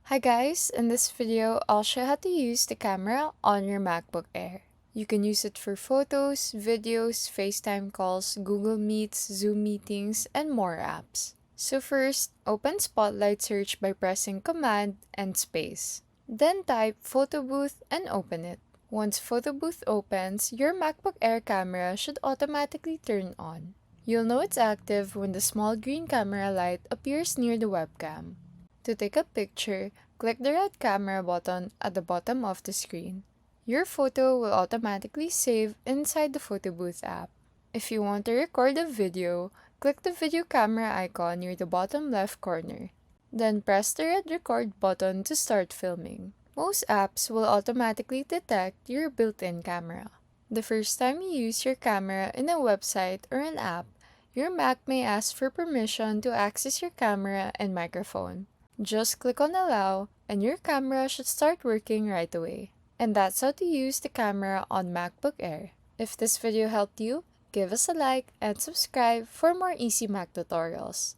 Hi guys, in this video, I'll show how to use the camera on your MacBook Air. You can use it for photos, videos, FaceTime calls, Google Meets, Zoom meetings, and more apps. So first, open Spotlight Search by pressing Command and space. Then type Photo Booth and open it. Once Photo Booth opens, your MacBook Air camera should automatically turn on. You'll know it's active when the small green camera light appears near the webcam. To take a picture, click the red camera button at the bottom of the screen. Your photo will automatically save inside the Photo Booth app. If you want to record a video, click the video camera icon near the bottom left corner. Then press the red record button to start filming. Most apps will automatically detect your built-in camera. The first time you use your camera in a website or an app, your Mac may ask for permission to access your camera and microphone. Just click on Allow, and your camera should start working right away. And that's how to use the camera on MacBook Air. If this video helped you, give us a like and subscribe for more easy Mac tutorials.